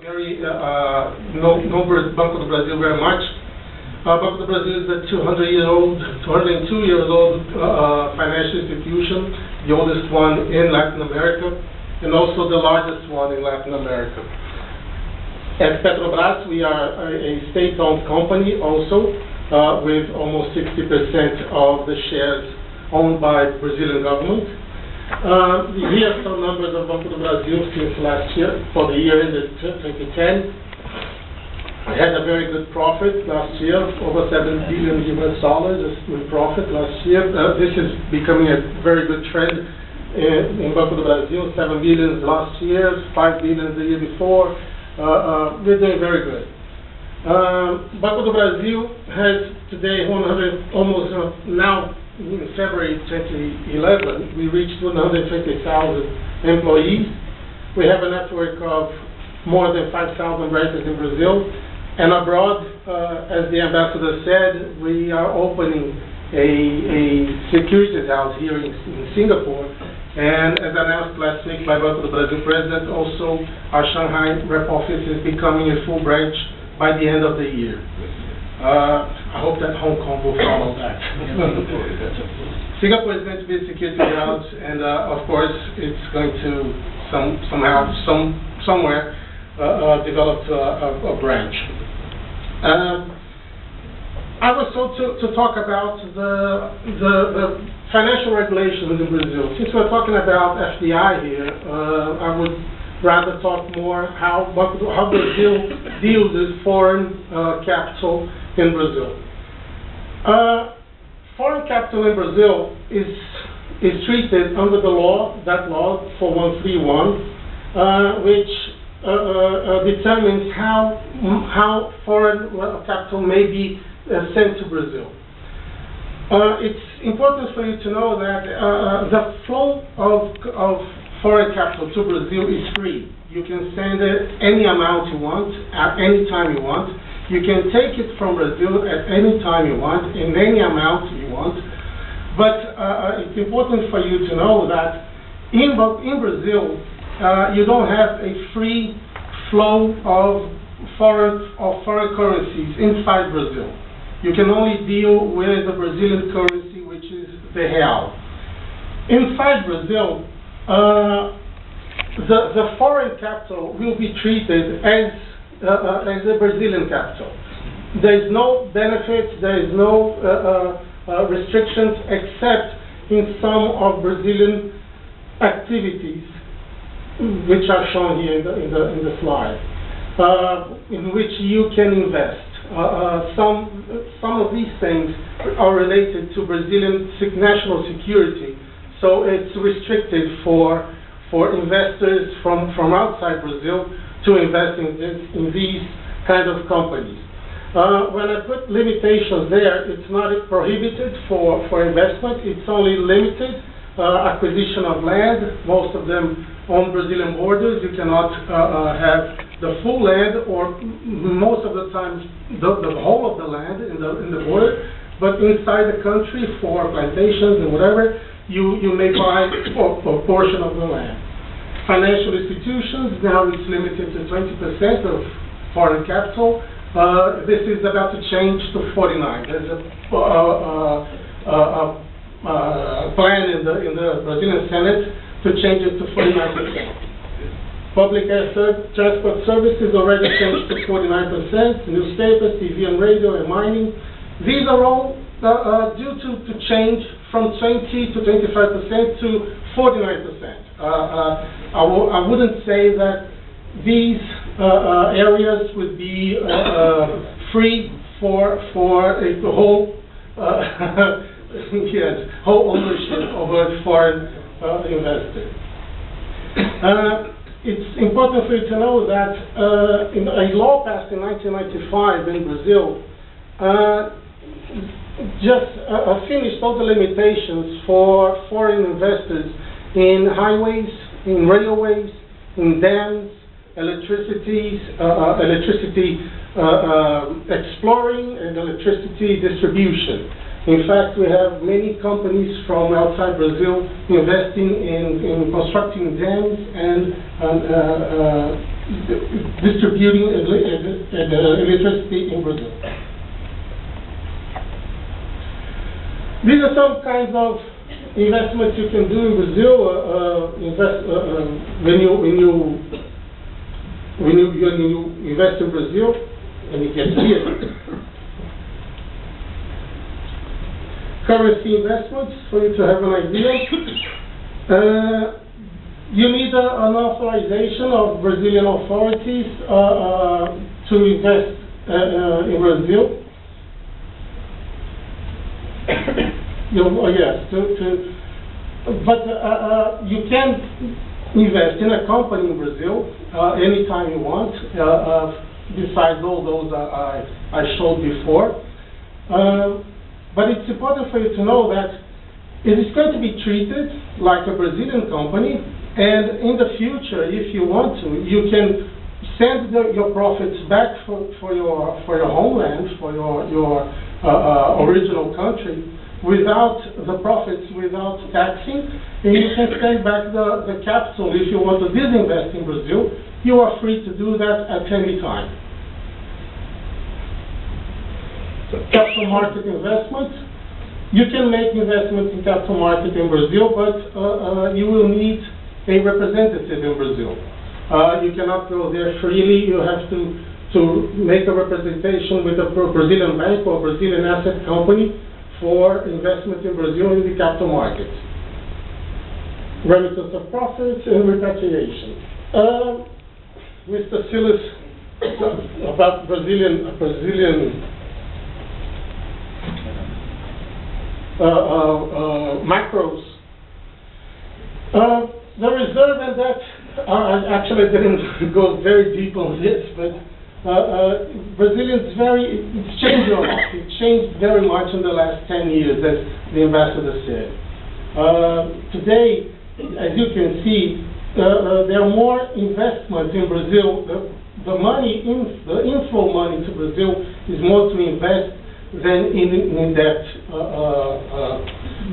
know Banco do Brasil very much. Banco do Brasil is a 202-year-old financial institution, the oldest one in Latin America, and also the largest one in Latin America. At Petrobras, we are a state-owned company also, with almost 60% of the shares owned by Brazilian government. Here are some numbers of Banco do Brasil since last year, for the year ended 2010. I had a very good profit last year, over $7 billion in profit last year. This is becoming a very good trend in Banco do Brasil. $7 billion last year, $5 billion the year before. We're doing very good. Banco do Brasil has today now in February 2011, we reached 120,000 employees. We have a network of more than 5,000 branches in Brazil. And abroad, as the ambassador said, we are opening a securities house here in Singapore. And as announced last week by Banco do Brasil President, also our Shanghai rep office is becoming a full branch by the end of the year. I hope that Hong Kong will follow that. Singapore is going to be a security house, and of course, it's going to somewhere develop a branch. I was told to talk about the financial regulations in Brazil. Since we're talking about FDI here, I would rather talk more how Brazil deals with foreign capital in Brazil. Foreign capital in Brazil is treated under the law, that law 4131, which determines how foreign capital may be sent to Brazil. It's important for you to know that the flow of foreign capital to Brazil is free. You can send it any amount you want, at any time you want. You can take it from Brazil at any time you want, in any amount you want. But it's important for you to know that in Brazil, you don't have a free flow of foreign currencies inside Brazil. You can only deal with the Brazilian currency, which is the real. Inside Brazil, the foreign capital will be treated as a Brazilian capital. There is no benefits, there is no restrictions, except in some of Brazilian activities, which are shown here in the slide, in which you can invest. Some of these things are related to Brazilian national security, so it's restricted for investors from outside Brazil to invest in these kind of companies. When I put limitations there, it's not prohibited for investment, it's only limited. Acquisition of land, most of them on Brazilian borders. You cannot have the full land, or most of the times the whole of the land in the border, but inside the country for plantations and whatever, you may buy a portion of the land. Financial institutions, now it's limited to 20% of foreign capital. This is about to change to 49. There's a plan in the Brazilian Senate to change it to 49%. Public transport services already changed to 49%. Newspapers, TV and radio, and mining. These are all due to change from 20 to 25% to 49%. I wouldn't say that these areas would be free for a whole whole ownership of a foreign investor. It's important for you to know that in a law passed in 1995 in Brazil just finished all the limitations for foreign investors in highways, in railways, in dams, electricity exploring, and electricity distribution. In fact, we have many companies from outside Brazil investing in constructing dams and distributing electricity in Brazil. These are some kinds of investments you can do in Brazil. When you invest in Brazil, and you can see it. Currency investments, for you to have an idea. You need an authorization of Brazilian authorities to invest in Brazil. But you can invest in a company in Brazil anytime you want, besides all those I showed before. But it's important for you to know that it is going to be treated like a Brazilian company, and in the future, if you want to, you can send your profits back for your homeland, for your original country, without the profits, without taxing, and you can send back the capital. If you want to disinvest in Brazil, you are free to do that at any time. Capital market investments. You can make investments in capital market in Brazil, but you will need a representative in Brazil. You cannot go there freely. You have to make a representation with a Brazilian bank or Brazilian asset company for investment in Brazil in the capital markets. Remittance of profits and repatriation. Mr. Silas, about Brazilian macros. The reserve and debt, actually I didn't go very deep on this, but Brazilians it's changed a lot. It changed very much in the last 10 years, as the ambassador said. Today, as you can see, there are more investments in Brazil. The inflow money to Brazil is more to invest than in debt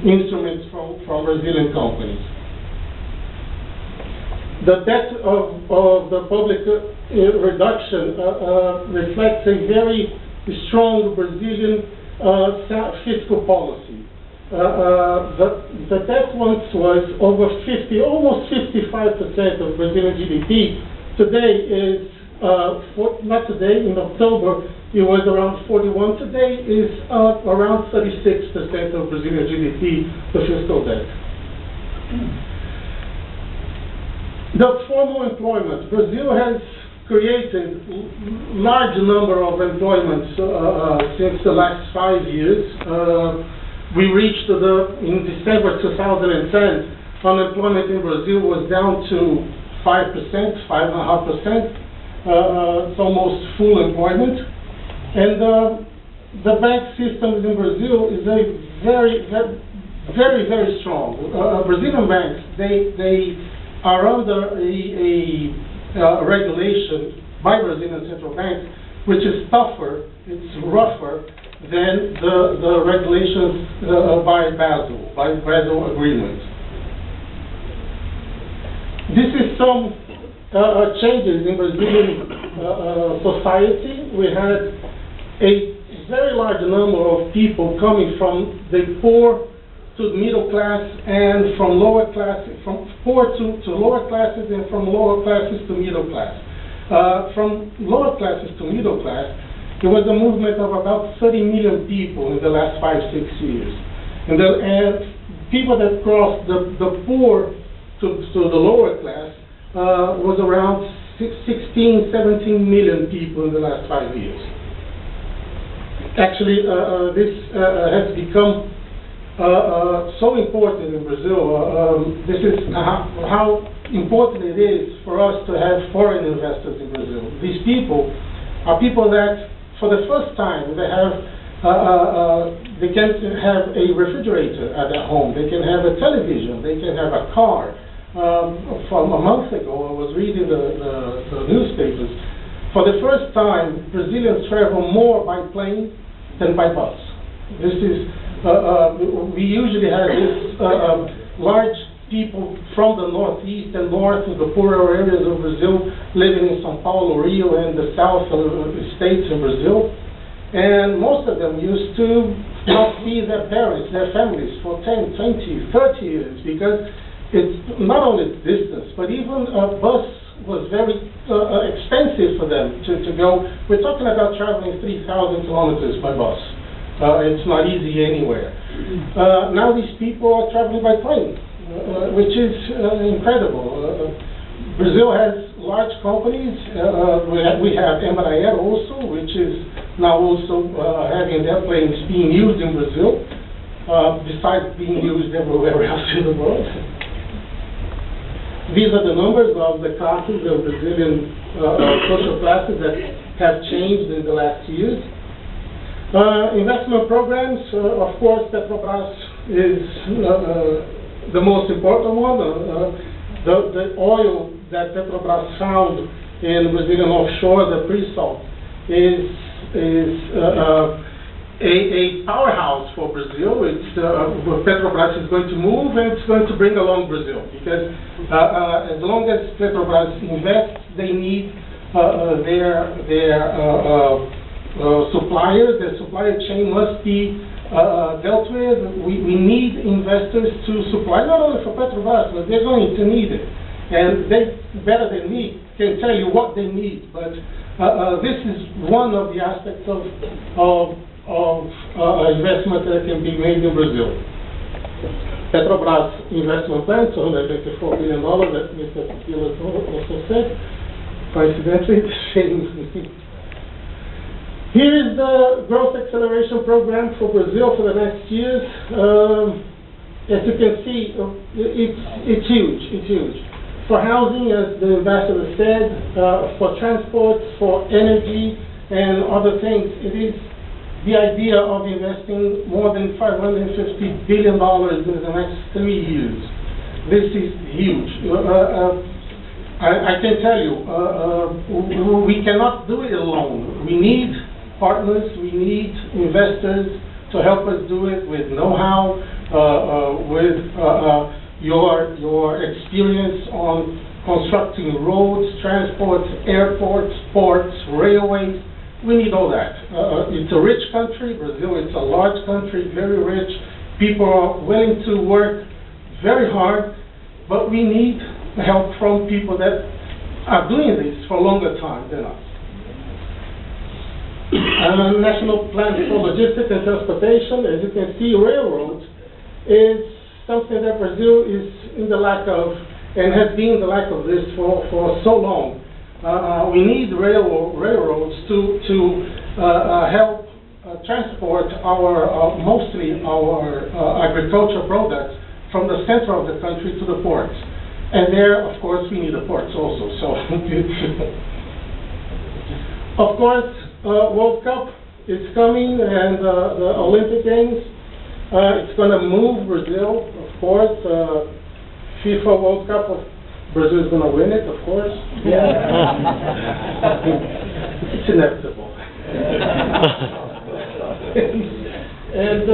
instruments from Brazilian companies. The debt of the public reduction reflects a very strong Brazilian fiscal policy. The debt once was over almost 55% of Brazilian GDP. Today is, not today, in October, it was around 41. Today is around 36% of Brazilian GDP, the fiscal debt. The formal employment. Brazil has created large number of employments since the last 5 years. We reached in December 2010, unemployment in Brazil was down to 5%, 5.5%. It's almost full employment. And the bank systems in Brazil is very, very strong. Brazilian banks, they are under a regulation by Brazilian central bank, which is tougher, it's rougher than the regulations by Basel Agreement. This is some changes in Brazilian society. We had a very large number of people coming from the poor to middle class, and from lower class, from poor to lower classes, and from lower classes to middle class. From lower classes to middle class, there was a movement of about 30 million people in the last 5-6 years. And people that crossed the poor to the lower class was around 16-17 million people in the last 5 years. Actually, this has become so important in Brazil. This is how important it is for us to have foreign investors in Brazil. These people are people that, for the first time, they can have a refrigerator at their home. They can have a television. They can have a car. From a month ago, I was reading the newspapers. For the first time, Brazilians travel more by plane than by bus. This is we usually have this large people from the northeast and north of the poorer areas of Brazil living in São Paulo, Rio, and the south of the states in Brazil. And most of them used to not see their parents, their families for 10, 20, 30 years, because it's not only distance, but even a bus was very expensive for them to go. We're talking about traveling 3,000 kilometers by bus. It's not easy anywhere. Now these people are traveling by plane, which is incredible. Brazil has large companies. We have Embraer also, which is now also having their planes being used in Brazil, besides being used everywhere else in the world. These are the numbers of the classes of Brazilian social classes that have changed in the last years. Investment programs, of course, Petrobras is the most important one. The oil that Petrobras found in Brazilian offshore, the pre-salt, is a powerhouse for Brazil. It's Petrobras is going to move, and it's going to bring along Brazil, because as long as Petrobras invests, they need their suppliers. Their supplier chain must be dealt with. We need investors to supply, not only for Petrobras, but they're going to need it. And they, better than me, can tell you what they need. But this is one of the aspects of investment that can be made in Brazil. Petrobras investment plan, $254 billion, that Mr. Pilas also said. Coincidentally, the same. Here is the growth acceleration program for Brazil for the next years. As you can see, it's huge. It's huge. For housing, as the ambassador said, for transport, for energy, and other things, it is the idea of investing more than $550 billion in the next 3 years. This is huge. I can tell you, we cannot do it alone. We need partners, we need investors to help us do it with know-how, with your experience on constructing roads, transports, airports, ports, railways. We need all that. It's a rich country, Brazil. It's a large country, very rich. People are willing to work very hard, but we need help from people that are doing this for a longer time than us. National Plan for Logistics and Transportation, as you can see, railroads is something that Brazil is in the lack of, and has been in the lack of this for so long. We need railroads to help transport mostly our agricultural products from the center of the country to the ports. And there, of course, we need the ports also. So, of course, World Cup is coming, and the Olympic Games. It's going to move Brazil, of course. FIFA World Cup, Brazil is going to win it, of course. Yeah. It's inevitable. And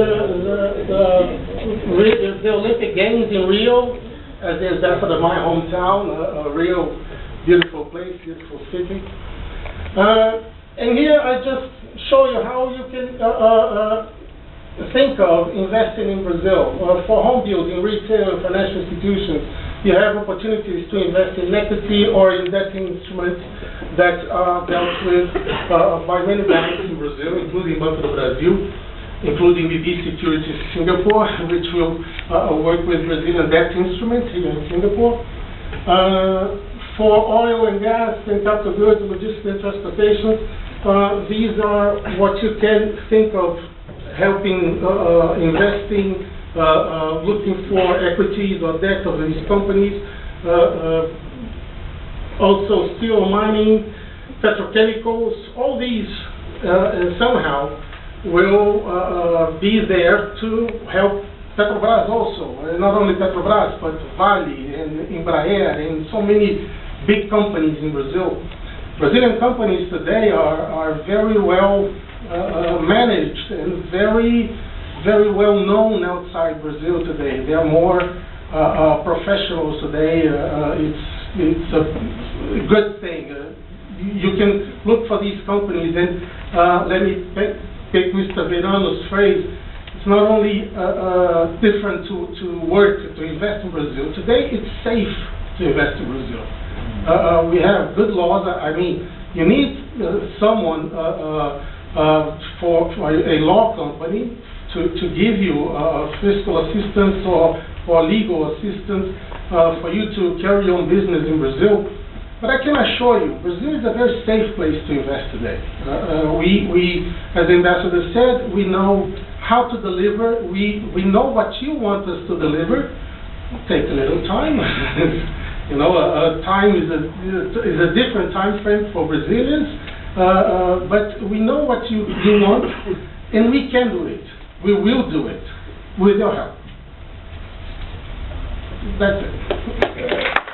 the Olympic Games in Rio, as the ambassador of my hometown, Rio, beautiful place, beautiful city. And here I just show you how you can think of investing in Brazil. For home building, retail, and financial institutions, you have opportunities to invest in equity or in debt instruments that are dealt with by many banks in Brazil, including Banco do Brasil, including BB Securities Singapore, which will work with Brazilian debt instruments here in Singapore. For oil and gas and capital goods, logistics and transportation, these are what you can think of helping, investing, looking for equities or debt of these companies. Also steel, mining, petrochemicals, all these somehow will be there to help Petrobras also. Not only Petrobras, but Vale and Embraer and so many big companies in Brazil. Brazilian companies today are very well managed and very well known outside Brazil today. They are more professionals today. It's a good thing. You can look for these companies, and let me take Mr. Verano's phrase. It's not only different to work, to invest in Brazil. Today, it's safe to invest in Brazil. We have good laws. I mean, you need someone for a law company to give you fiscal assistance or legal assistance for you to carry on business in Brazil. But I can assure you, Brazil is a very safe place to invest today. We, as the ambassador said, we know how to deliver. We know what you want us to deliver. It'll take a little time. You know, time is a different time frame for Brazilians. But we know what you want, and we can do it. We will do it with your help. That's it.